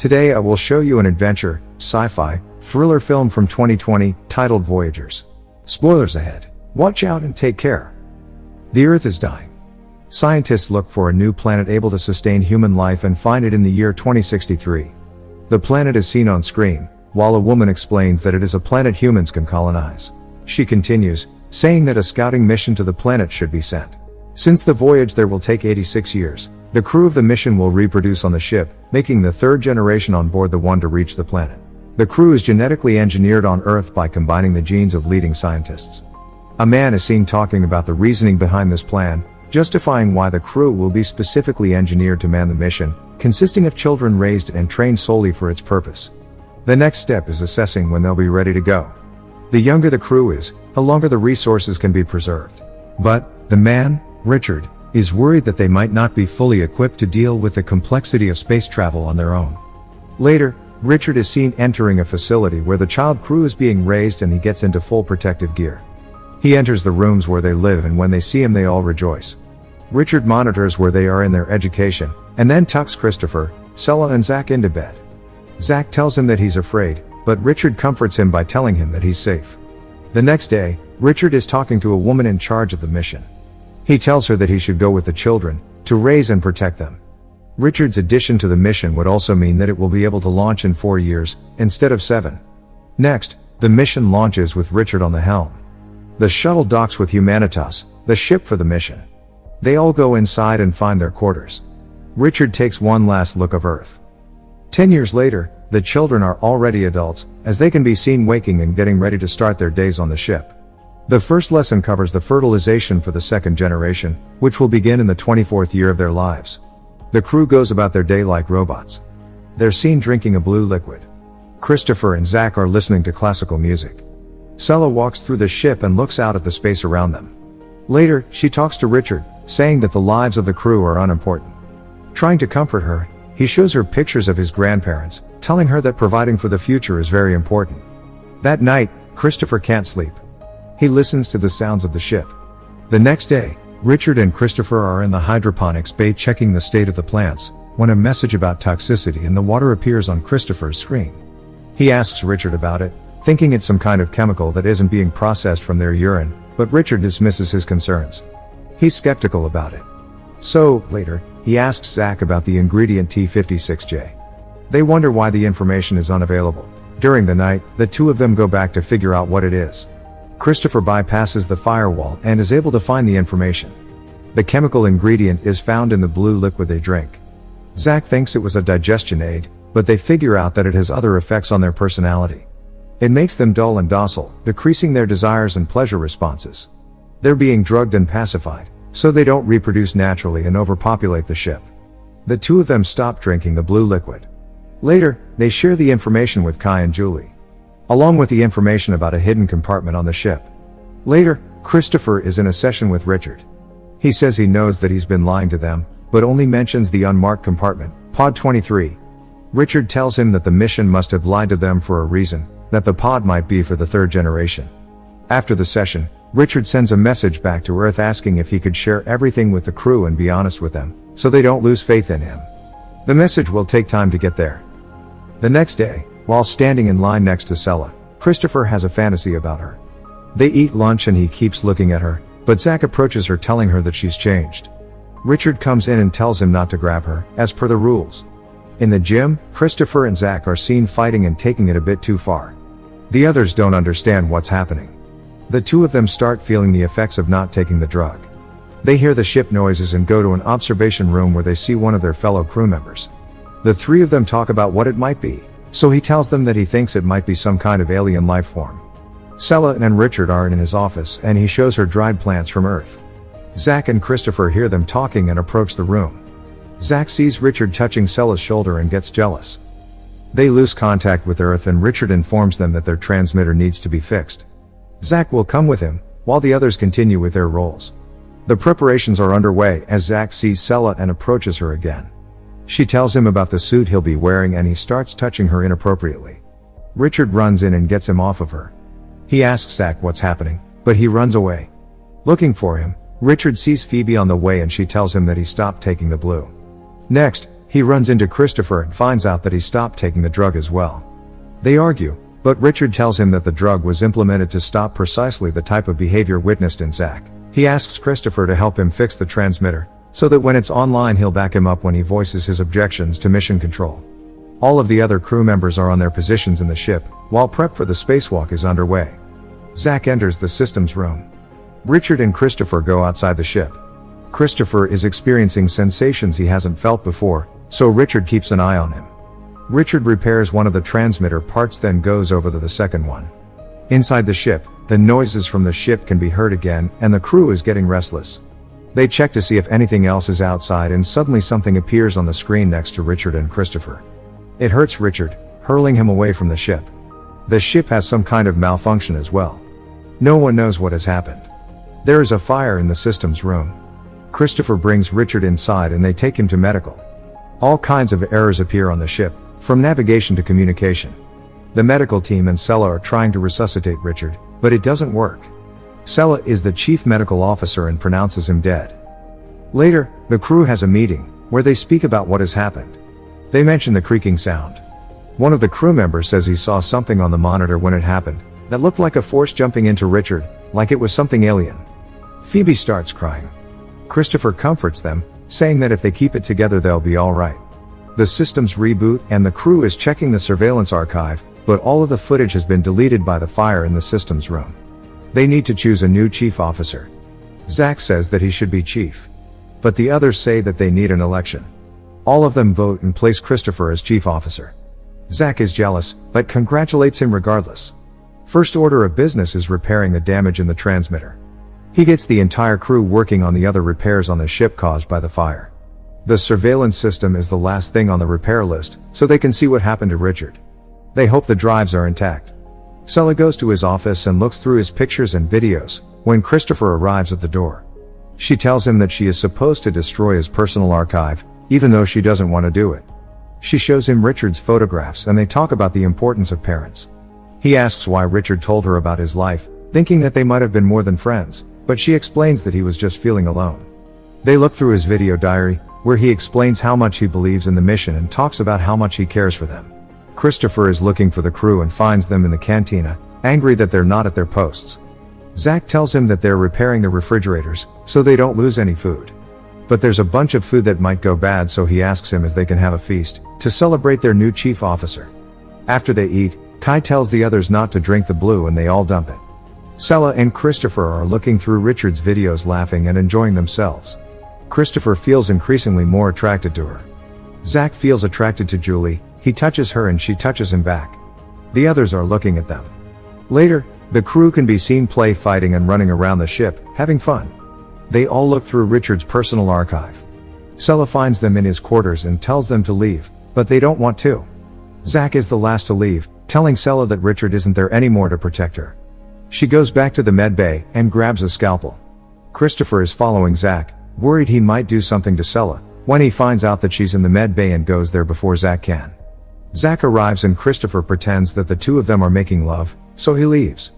Today I will show you an adventure, sci-fi, thriller film from 2020, titled Voyagers. Spoilers ahead. Watch out and take care. The Earth is dying. Scientists look for a new planet able to sustain human life and find it in the year 2063. The planet is seen on screen, while a woman explains that it is a planet humans can colonize. She continues, saying that a scouting mission to the planet should be sent. Since the voyage there will take 86 years, the crew of the mission will reproduce on the ship, making the third generation on board the one to reach the planet. The crew is genetically engineered on Earth by combining the genes of leading scientists. A man is seen talking about the reasoning behind this plan, justifying why the crew will be specifically engineered to man the mission, consisting of children raised and trained solely for its purpose. The next step is assessing when they'll be ready to go. The younger the crew is, the longer the resources can be preserved. But, the man, Richard, is worried that they might not be fully equipped to deal with the complexity of space travel on their own. Later, Richard is seen entering a facility where the child crew is being raised and he gets into full protective gear. He enters the rooms where they live and when they see him they all rejoice. Richard monitors where they are in their education, and then tucks Christopher, Sella and Zach into bed. Zach tells him that he's afraid, but Richard comforts him by telling him that he's safe. The next day, Richard is talking to a woman in charge of the mission. He tells her that he should go with the children, to raise and protect them. Richard's addition to the mission would also mean that it will be able to launch in 4 years, instead of 7. Next, the mission launches with Richard on the helm. The shuttle docks with Humanitas, the ship for the mission. They all go inside and find their quarters. Richard takes one last look of Earth. 10 years later, the children are already adults, as they can be seen waking and getting ready to start their days on the ship. The first lesson covers the fertilization for the second generation, which will begin in the 24th year of their lives. The crew goes about their day like robots. They're seen drinking a blue liquid. Christopher and Zach are listening to classical music. Sella walks through the ship and looks out at the space around them. Later, she talks to Richard, saying that the lives of the crew are unimportant. Trying to comfort her, he shows her pictures of his grandparents, telling her that providing for the future is very important. That night, Christopher can't sleep. He listens to the sounds of the ship. The next day, Richard and Christopher are in the hydroponics bay checking the state of the plants, when a message about toxicity in the water appears on Christopher's screen. He asks Richard about it, thinking it's some kind of chemical that isn't being processed from their urine, but Richard dismisses his concerns. He's skeptical about it. So, later, he asks Zach about the ingredient T56J. They wonder why the information is unavailable. During the night, the two of them go back to figure out what it is. Christopher bypasses the firewall and is able to find the information. The chemical ingredient is found in the blue liquid they drink. Zach thinks it was a digestion aid, but they figure out that it has other effects on their personality. It makes them dull and docile, decreasing their desires and pleasure responses. They're being drugged and pacified, so they don't reproduce naturally and overpopulate the ship. The two of them stop drinking the blue liquid. Later, they share the information with Kai and Julie, along with the information about a hidden compartment on the ship. Later, Christopher is in a session with Richard. He says he knows that he's been lying to them, but only mentions the unmarked compartment, Pod 23. Richard tells him that the mission must have lied to them for a reason, that the pod might be for the third generation. After the session, Richard sends a message back to Earth asking if he could share everything with the crew and be honest with them, so they don't lose faith in him. The message will take time to get there. The next day, while standing in line next to Sella, Christopher has a fantasy about her. They eat lunch and he keeps looking at her, but Zach approaches her telling her that she's changed. Richard comes in and tells him not to grab her, as per the rules. In the gym, Christopher and Zach are seen fighting and taking it a bit too far. The others don't understand what's happening. The two of them start feeling the effects of not taking the drug. They hear the ship noises and go to an observation room where they see one of their fellow crew members. The three of them talk about what it might be, so he tells them that he thinks it might be some kind of alien life form. Sella and Richard are in his office and he shows her dried plants from Earth. Zach and Christopher hear them talking and approach the room. Zach sees Richard touching Sella's shoulder and gets jealous. They lose contact with Earth and Richard informs them that their transmitter needs to be fixed. Zach will come with him, while the others continue with their roles. The preparations are underway as Zach sees Sella and approaches her again. She tells him about the suit he'll be wearing and he starts touching her inappropriately. Richard runs in and gets him off of her. He asks Zach what's happening, but he runs away. Looking for him, Richard sees Phoebe on the way and she tells him that he stopped taking the blue. Next, He runs into Christopher and finds out that he stopped taking the drug as well. They argue, but Richard tells him that the drug was implemented to stop precisely the type of behavior witnessed in Zach. He asks Christopher to help him fix the transmitter, so that when it's online he'll back him up when he voices his objections to mission control. All of the other crew members are on their positions in the ship, while prep for the spacewalk is underway. Zach enters the systems room. Richard and Christopher go outside the ship. Christopher is experiencing sensations he hasn't felt before, so Richard keeps an eye on him. Richard repairs one of the transmitter parts, then goes over to the second one. Inside the ship, the noises from the ship can be heard again, and the crew is getting restless. They check to see if anything else is outside, and suddenly something appears on the screen next to Richard and Christopher. It hurts Richard, hurling him away from the ship. The ship has some kind of malfunction as well. No one knows what has happened. There is a fire in the systems room. Christopher brings Richard inside and they take him to medical. All kinds of errors appear on the ship, from navigation to communication. The medical team and Sella are trying to resuscitate Richard, but it doesn't work. Sella is the chief medical officer and pronounces him dead. Later, the crew has a meeting, where they speak about what has happened. They mention the creaking sound. One of the crew members says he saw something on the monitor when it happened, that looked like a force jumping into Richard, like it was something alien. Phoebe starts crying. Christopher comforts them, saying that if they keep it together they'll be alright. The systems reboot and the crew is checking the surveillance archive, but all of the footage has been deleted by the fire in the systems room. They need to choose a new chief officer. Zach says that he should be chief. But the others say that they need an election. All of them vote and place Christopher as chief officer. Zach is jealous, but congratulates him regardless. First order of business is repairing the damage in the transmitter. He gets the entire crew working on the other repairs on the ship caused by the fire. The surveillance system is the last thing on the repair list, so they can see what happened to Richard. They hope the drives are intact. Sella goes to his office and looks through his pictures and videos, when Christopher arrives at the door. She tells him that she is supposed to destroy his personal archive, even though she doesn't want to do it. She shows him Richard's photographs and they talk about the importance of parents. He asks why Richard told her about his life, thinking that they might have been more than friends, but she explains that he was just feeling alone. They look through his video diary, where he explains how much he believes in the mission and talks about how much he cares for them. Christopher is looking for the crew and finds them in the cantina, angry that they're not at their posts. Zach tells him that they're repairing the refrigerators, so they don't lose any food. But there's a bunch of food that might go bad, so he asks him if they can have a feast, to celebrate their new chief officer. After they eat, Kai tells the others not to drink the blue and they all dump it. Sella and Christopher are looking through Richard's videos, laughing and enjoying themselves. Christopher feels increasingly more attracted to her. Zach feels attracted to Julie, he touches her and she touches him back. The others are looking at them. Later, the crew can be seen play fighting and running around the ship, having fun. They all look through Richard's personal archive. Sella finds them in his quarters and tells them to leave, but they don't want to. Zach is the last to leave, telling Sella that Richard isn't there anymore to protect her. She goes back to the med bay and grabs a scalpel. Christopher is following Zach, worried he might do something to Sella, when he finds out that she's in the med bay and goes there before Zach can. Zach arrives and Christopher pretends that the two of them are making love, so he leaves.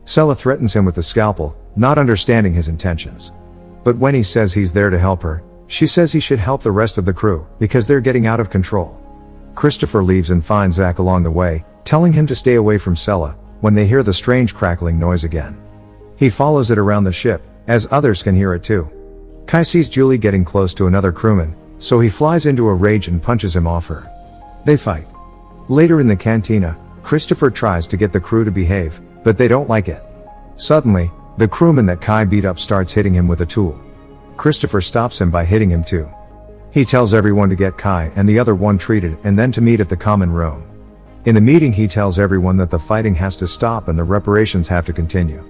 Sella threatens him with the scalpel, not understanding his intentions. But when he says he's there to help her, she says he should help the rest of the crew, because they're getting out of control. Christopher leaves and finds Zach along the way, telling him to stay away from Sella, when they hear the strange crackling noise again. He follows it around the ship, as others can hear it too. Kai sees Julie getting close to another crewman, so he flies into a rage and punches him off her. They fight. Later in the cantina, Christopher tries to get the crew to behave, but they don't like it. Suddenly, the crewman that Kai beat up starts hitting him with a tool. Christopher stops him by hitting him too. He tells everyone to get Kai and the other one treated and then to meet at the common room. In the meeting he tells everyone that the fighting has to stop and the reparations have to continue.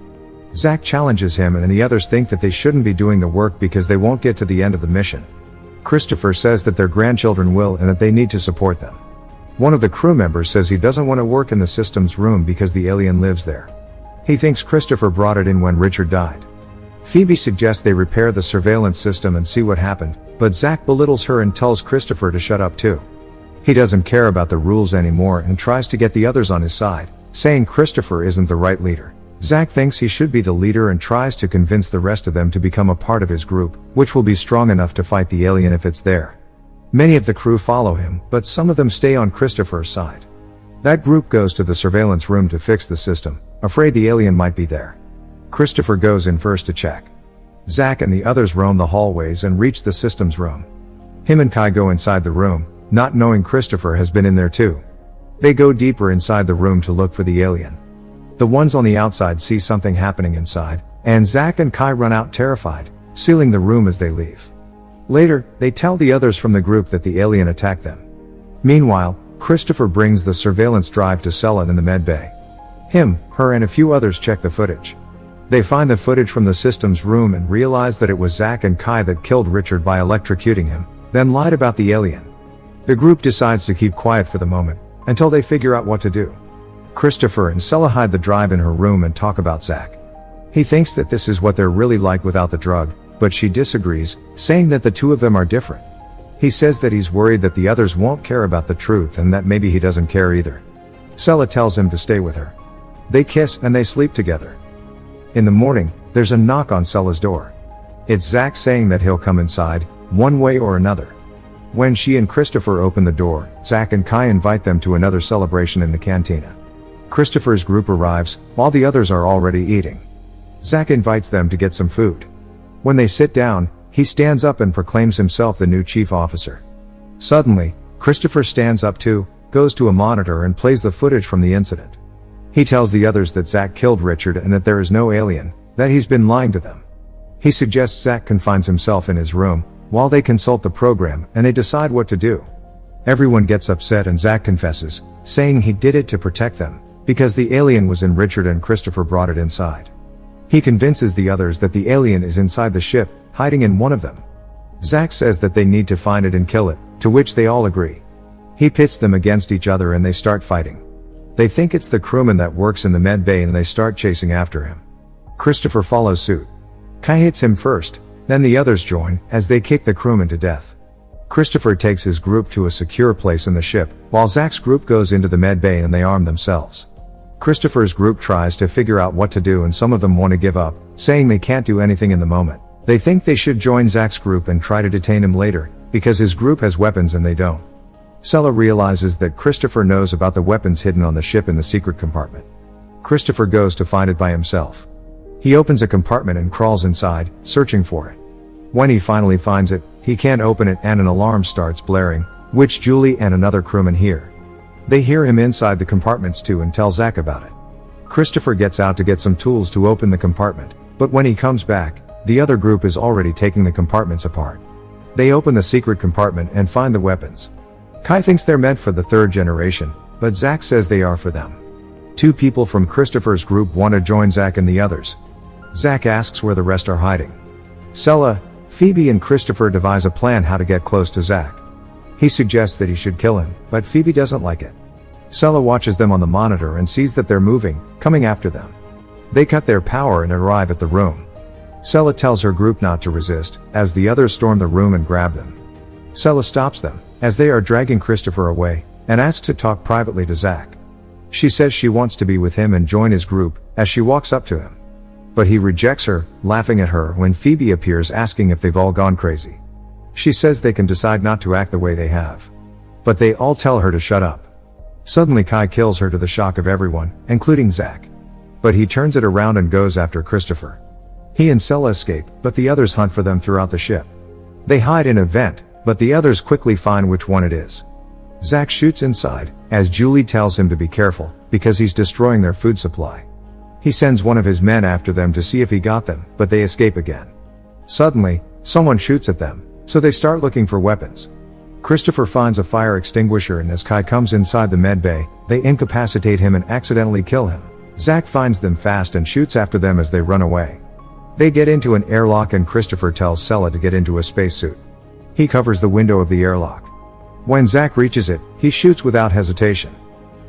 Zach challenges him and the others think that they shouldn't be doing the work because they won't get to the end of the mission. Christopher says that their grandchildren will and that they need to support them. One of the crew members says he doesn't want to work in the systems room because the alien lives there. He thinks Christopher brought it in when Richard died. Phoebe suggests they repair the surveillance system and see what happened, but Zach belittles her and tells Christopher to shut up too. He doesn't care about the rules anymore and tries to get the others on his side, saying Christopher isn't the right leader. Zach thinks he should be the leader and tries to convince the rest of them to become a part of his group, which will be strong enough to fight the alien if it's there. Many of the crew follow him, but some of them stay on Christopher's side. That group goes to the surveillance room to fix the system, afraid the alien might be there. Christopher goes in first to check. Zack and the others roam the hallways and reach the systems room. Him and Kai go inside the room, not knowing Christopher has been in there too. They go deeper inside the room to look for the alien. The ones on the outside see something happening inside, and Zack and Kai run out terrified, sealing the room as they leave. Later, they tell the others from the group that the alien attacked them. Meanwhile, Christopher brings the surveillance drive to Sella in the med bay. Him, her and a few others check the footage. They find the footage from the systems room and realize that it was Zack and Kai that killed Richard by electrocuting him, then lied about the alien. The group decides to keep quiet for the moment, until they figure out what to do. Christopher and Sella hide the drive in her room and talk about Zack. He thinks that this is what they're really like without the drug, but she disagrees, saying that the two of them are different. He says that he's worried that the others won't care about the truth and that maybe he doesn't care either. Sella tells him to stay with her. They kiss and they sleep together. In the morning, there's a knock on Sella's door. It's Zack saying that he'll come inside, one way or another. When she and Christopher open the door, Zack and Kai invite them to another celebration in the cantina. Christopher's group arrives, while the others are already eating. Zack invites them to get some food. When they sit down, he stands up and proclaims himself the new chief officer. Suddenly, Christopher stands up too, goes to a monitor and plays the footage from the incident. He tells the others that Zack killed Richard and that there is no alien, that he's been lying to them. He suggests Zack confines himself in his room, while they consult the program and they decide what to do. Everyone gets upset and Zack confesses, saying he did it to protect them, because the alien was in Richard and Christopher brought it inside. He convinces the others that the alien is inside the ship, hiding in one of them. Zack says that they need to find it and kill it, to which they all agree. He pits them against each other and they start fighting. They think it's the crewman that works in the med bay and they start chasing after him. Christopher follows suit. Kai hits him first, then the others join, as they kick the crewman to death. Christopher takes his group to a secure place in the ship, while Zack's group goes into the med bay and they arm themselves. Christopher's group tries to figure out what to do and some of them want to give up, saying they can't do anything in the moment. They think they should join Zack's group and try to detain him later, because his group has weapons and they don't. Sella realizes that Christopher knows about the weapons hidden on the ship in the secret compartment. Christopher goes to find it by himself. He opens a compartment and crawls inside, searching for it. When he finally finds it, he can't open it and an alarm starts blaring, which Julie and another crewman hear. They hear him inside the compartments too and tell Zack about it. Christopher gets out to get some tools to open the compartment, but when he comes back, the other group is already taking the compartments apart. They open the secret compartment and find the weapons. Kai thinks they're meant for the third generation, but Zack says they are for them. Two people from Christopher's group want to join Zack and the others. Zack asks where the rest are hiding. Sella, Phoebe and Christopher devise a plan how to get close to Zack. He suggests that he should kill him, but Phoebe doesn't like it. Sella watches them on the monitor and sees that they're moving, coming after them. They cut their power and arrive at the room. Sella tells her group not to resist, as the others storm the room and grab them. Sella stops them, as they are dragging Christopher away, and asks to talk privately to Zack. She says she wants to be with him and join his group, as she walks up to him. But he rejects her, laughing at her when Phoebe appears asking if they've all gone crazy. She says they can decide not to act the way they have. But they all tell her to shut up. Suddenly Kai kills her to the shock of everyone, including Zack. But he turns it around and goes after Christopher. He and Sella escape, but the others hunt for them throughout the ship. They hide in a vent, but the others quickly find which one it is. Zack shoots inside, as Julie tells him to be careful, because he's destroying their food supply. He sends one of his men after them to see if he got them, but they escape again. Suddenly, someone shoots at them, so they start looking for weapons. Christopher finds a fire extinguisher and as Kai comes inside the med bay, they incapacitate him and accidentally kill him. Zack finds them fast and shoots after them as they run away. They get into an airlock and Christopher tells Sella to get into a spacesuit. He covers the window of the airlock. When Zack reaches it, he shoots without hesitation.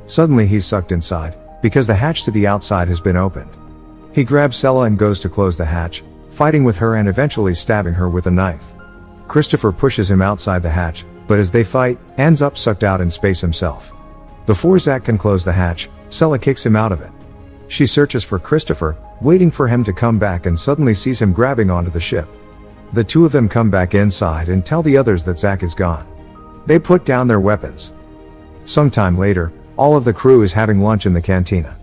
Suddenly he's sucked inside, because the hatch to the outside has been opened. He grabs Sella and goes to close the hatch, fighting with her and eventually stabbing her with a knife. Christopher pushes him outside the hatch, but as they fight, ends up sucked out in space himself. Before Zack can close the hatch, Sella kicks him out of it. She searches for Christopher, waiting for him to come back and suddenly sees him grabbing onto the ship. The two of them come back inside and tell the others that Zack is gone. They put down their weapons. Sometime later, all of the crew is having lunch in the cantina.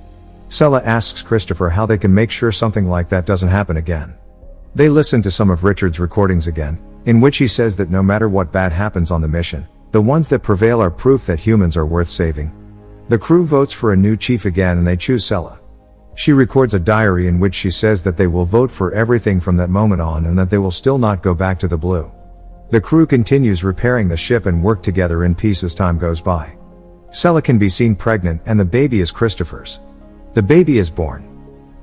Sela asks Christopher how they can make sure something like that doesn't happen again. They listen to some of Richard's recordings again, in which he says that no matter what bad happens on the mission, the ones that prevail are proof that humans are worth saving. The crew votes for a new chief again and they choose Sela. She records a diary in which she says that they will vote for everything from that moment on and that they will still not go back to the blue. The crew continues repairing the ship and work together in peace as time goes by. Sela can be seen pregnant and the baby is Christopher's. The baby is born.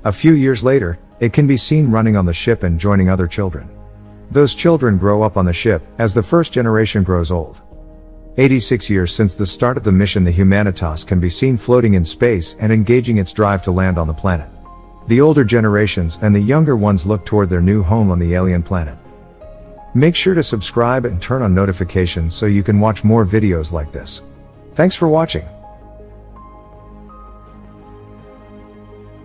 A few years later, it can be seen running on the ship and joining other children. Those children grow up on the ship, as the first generation grows old. 86 years since the start of the mission, the Humanitas can be seen floating in space and engaging its drive to land on the planet. The older generations and the younger ones look toward their new home on the alien planet. Make sure to subscribe and turn on notifications so you can watch more videos like this. Thanks for watching.